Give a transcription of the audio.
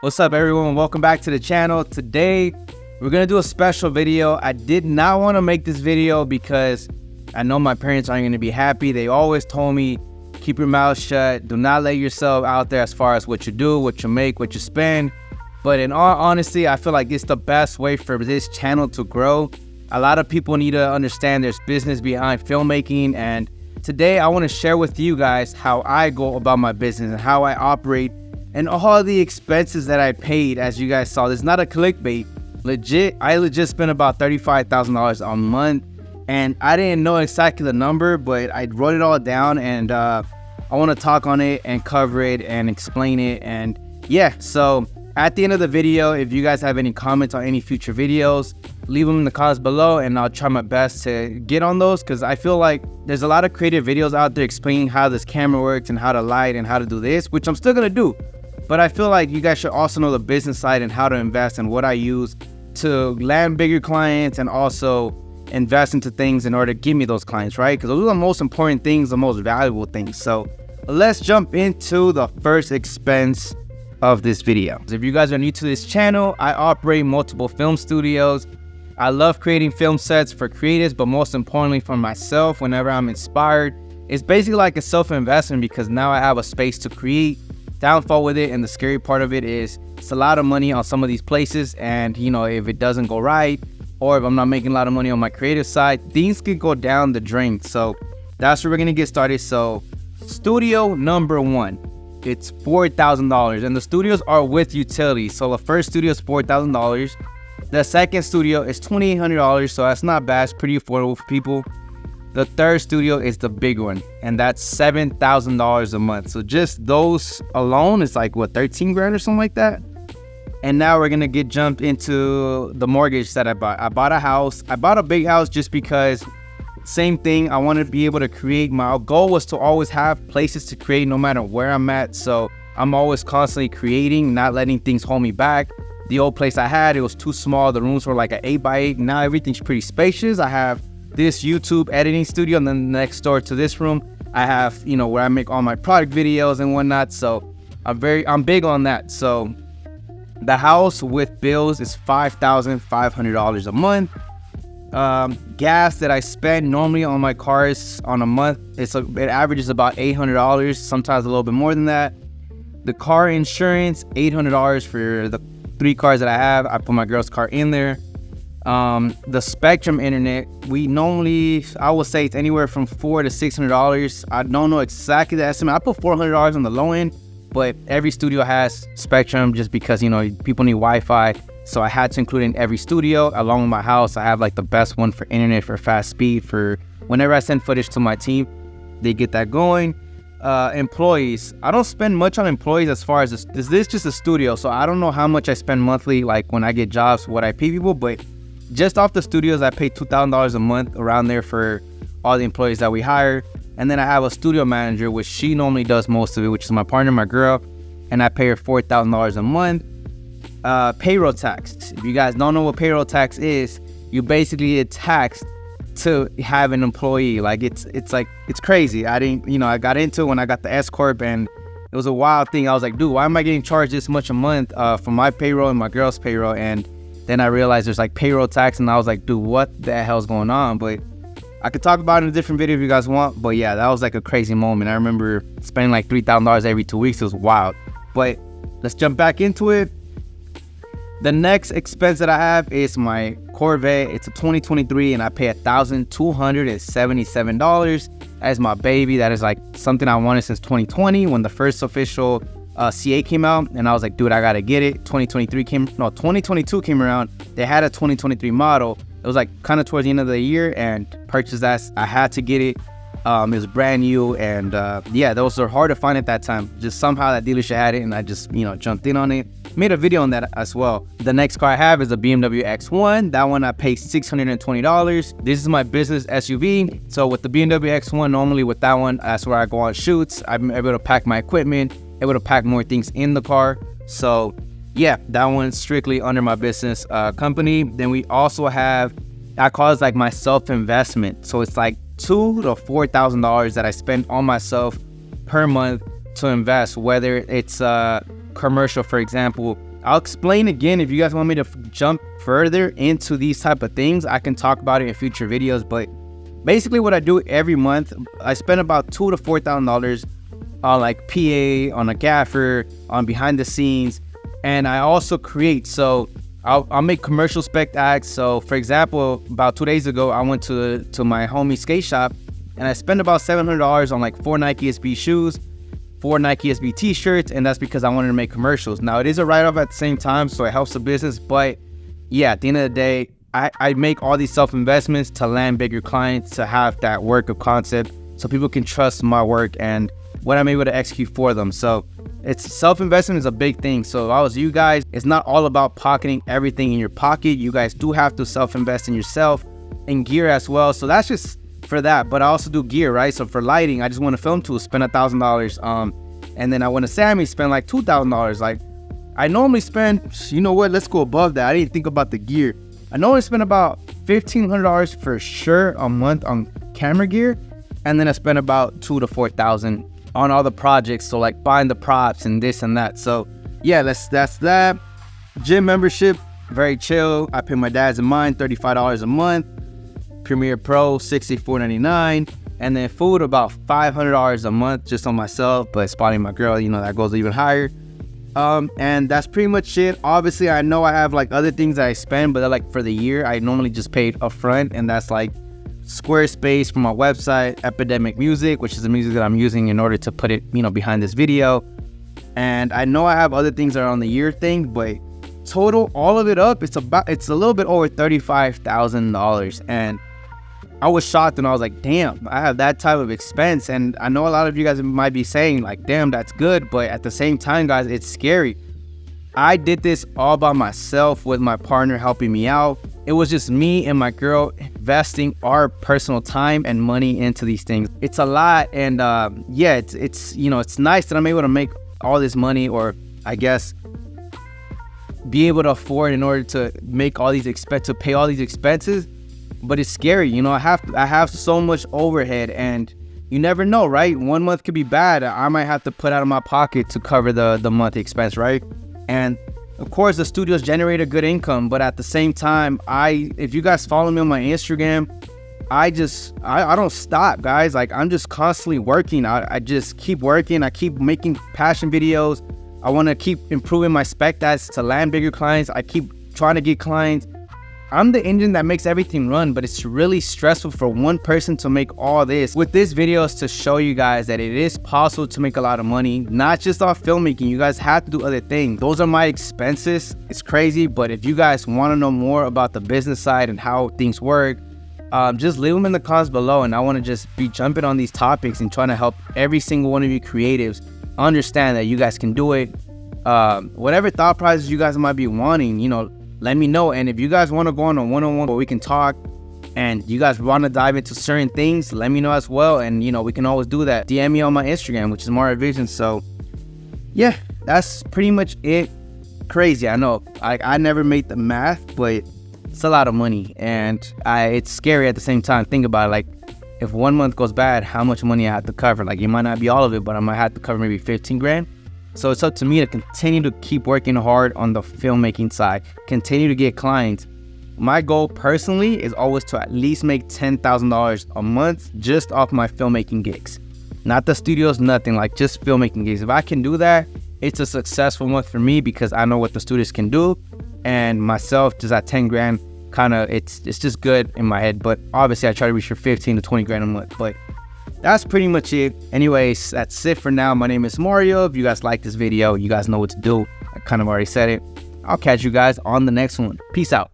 What's up, everyone? Welcome back to the channel. Today we're gonna do a special video. I did not want to make this video because I know my parents aren't gonna be happy. They always told me, keep your mouth shut, do not let yourself out there as far as what you do, what you make, what you spend. But in all honesty, I feel like it's the best way for this channel to grow. A lot of people need to understand there's business behind filmmaking, and today I want to share with you guys how I go about my business and how I operate and all the expenses that I paid. As you guys saw, this is not a clickbait. I legit spent about $35,000 a month, and I didn't know exactly the number, but I wrote it all down, and I want to talk on it and cover it and explain it. And yeah, so at the end of the video, if you guys have any comments on any future videos, leave them in the comments below, and I'll try my best to get on those, because I feel like there's a lot of creative videos out there explaining how this camera works and how to light and how to do this, which I'm still gonna do. But I feel like you guys should also know the business side and how to invest and what I use to land bigger clients and also invest into things in order to give me those clients, right? Because those are the most important things, the most valuable things. So let's jump into the first expense of this video. If you guys are new to this channel, I operate multiple film studios. I love creating film sets for creatives, but most importantly for myself whenever I'm inspired. It's basically like a self-investment because now I have a space to create. Downfall with it, and the scary part of it is it's a lot of money on some of these places, and you know, if it doesn't go right, or if I'm not making a lot of money on my creative side, things could go down the drain. So that's where we're gonna get started. So studio number one, it's $4,000, and the studios are with utilities. So the first studio is $4,000. The second studio is $2,800, so that's not bad. It's pretty affordable for people. The third studio is the big one, and that's $7,000 a month. So just those alone is like, what, 13 grand or something like that? And now we're gonna jump into the mortgage that I bought. I bought a house. I bought a big house just because, same thing, I wanted to be able to create. My goal was to always have places to create no matter where I'm at. So I'm always constantly creating, not letting things hold me back. The old place I had, it was too small. The rooms were like an 8x8. Now everything's pretty spacious. I have this YouTube editing studio, and then next door to this room I have, you know, where I make all my product videos and whatnot. So I'm big on that. So the house with bills is $5,500 a month. Gas that I spend normally on my cars on a month, it averages about $800, sometimes a little bit more than that. The car insurance, $800 for the 3 cars that I have. I put my girl's car in there. The Spectrum internet, I will say it's anywhere from $400 to $600. I don't know exactly the estimate. I put $400 on the low end, but every studio has Spectrum just because, you know, people need Wi-Fi. So I had to include in every studio. Along with my house, I have like the best one for internet, for fast speed, for whenever I send footage to my team, they get that going. Employees, I don't spend much on employees as far as this is just a studio. So I don't know how much I spend monthly, like when I get jobs, what I pay people, but just off the studios, I pay $2,000 a month around there for all the employees that we hire. And then I have a studio manager, which she normally does most of it, which is my partner, my girl, and I pay her $4,000 a month. Payroll tax. If you guys don't know what payroll tax is, you basically get taxed to have an employee. Like it's crazy. I got into it when I got the S Corp, and it was a wild thing. I was like, dude, why am I getting charged this much a month for my payroll and my girl's payroll? And then I realized there's like payroll tax, and I was like, dude, what the hell's going on? But I could talk about it in a different video if you guys want. But yeah, that was like a crazy moment. I remember spending like $3,000 every 2 weeks. It was wild. But let's jump back into it. The next expense that I have is my Corvette. It's a 2023, and I pay $1,277 as my baby. That is like something I wanted since 2020 when the first official CA came out, and I was like, dude, I gotta get it. 2022 came around. They had a 2023 model. It was like kind of towards the end of the year, and purchased that. I had to get it. It was brand new, and yeah, those were hard to find at that time. Just somehow that dealership had it, and I just, you know, jumped in on it. Made a video on that as well. The next car I have is a BMW X1. That one I pay $620. This is my business SUV. So with the BMW X1, normally with that one, that's where I go on shoots. I'm able to pack my equipment, able to pack more things in the car. So yeah, that one's strictly under my business company. Then we also have, I call it like my self-investment. So it's like $2,000 to $4,000 that I spend on myself per month to invest, whether it's commercial, for example, I'll explain again. If you guys want me to jump further into these type of things, I can talk about it in future videos. But basically what I do every month, I spend about $2,000 to $4,000 on like PA, on a gaffer, on behind the scenes. And I also create. So I'll make commercial spec ads. So for example, about 2 days ago, I went to my homie skate shop and I spent about $700 on like 4 Nike SB shoes, 4 Nike SB t-shirts, and that's because I wanted to make commercials. Now it is a write-off at the same time, so it helps the business, but yeah, at the end of the day, I make all these self-investments to land bigger clients, to have that work of concept so people can trust my work and what I'm able to execute for them. So it's self-investment is a big thing. So if I was you guys, it's not all about pocketing everything in your pocket. You guys do have to self-invest in yourself and gear as well. So that's just for that, but I also do gear, right? So for lighting, I just want a film tool, spend $1,000. And then I want to Sammy, spend like $2,000. Like I normally spend, you know what? Let's go above that. I didn't think about the gear. I normally spend about $1,500 for sure a month on camera gear, and then I spend about $2,000 to $4,000 on all the projects. So like buying the props and this and that. So yeah, that's that. Gym membership, very chill. I pay my dad's and mine $35 a month. Premiere Pro $64.99, and then food about $500 a month just on myself, but spotting my girl, you know, that goes even higher. And that's pretty much it. Obviously I know I have like other things that I spend, but they're like for the year. I normally just paid upfront, and that's like Squarespace for my website, Epidemic Music, which is the music that I'm using in order to put it, you know, behind this video. And I know I have other things that are on the year thing, but total all of it up, it's a little bit over $35,000. And I was shocked, and I was like, damn, I have that type of expense. And I know a lot of you guys might be saying like, damn, that's good. But at the same time, guys, it's scary. I did this all by myself with my partner helping me out. It was just me and my girl investing our personal time and money into these things. It's a lot. And yeah, it's you know, it's nice that I'm able to make all this money, or I guess be able to afford in order to make all these to pay all these expenses. But it's scary, you know. I have so much overhead, and you never know, right? 1 month could be bad. I might have to put out of my pocket to cover the monthly expense, right? And of course the studios generate a good income, but at the same time, if you guys follow me on my Instagram, I don't stop, guys. Like I'm just constantly working. I just keep working. I keep making passion videos. I want to keep improving my spec ads to land bigger clients. I keep trying to get clients. I'm the engine that makes everything run, but it's really stressful for one person to make all this. With this video is to show you guys that it is possible to make a lot of money, not just off filmmaking. You guys have to do other things. Those are my expenses. It's crazy, but if you guys want to know more about the business side and how things work, just leave them in the comments below, and I want to just be jumping on these topics and trying to help every single one of you creatives understand that you guys can do it. Whatever thought process you guys might be wanting, you know, let me know. And if you guys want to go on a one-on-one where we can talk, and you guys want to dive into certain things, let me know as well. And you know, we can always do that. DM me on my Instagram, which is Mario Vision. So yeah, that's pretty much it. Crazy, I know. I never made the math, but it's a lot of money, and it's scary at the same time. Think about it, like if 1 month goes bad, how much money I have to cover. Like it might not be all of it, but I might have to cover maybe 15 grand. So it's up to me to continue to keep working hard on the filmmaking side, continue to get clients. My goal personally is always to at least make $10,000 a month just off my filmmaking gigs. Not the studios, nothing, like just filmmaking gigs. If I can do that, it's a successful month for me, because I know what the studios can do, and myself just at 10 grand, kind of, it's just good in my head. But obviously I try to reach for 15 to 20 grand a month. But that's pretty much it. Anyways, that's it for now. My name is Mario. If you guys like this video, you guys know what to do. I kind of already said it. I'll catch you guys on the next one. Peace out.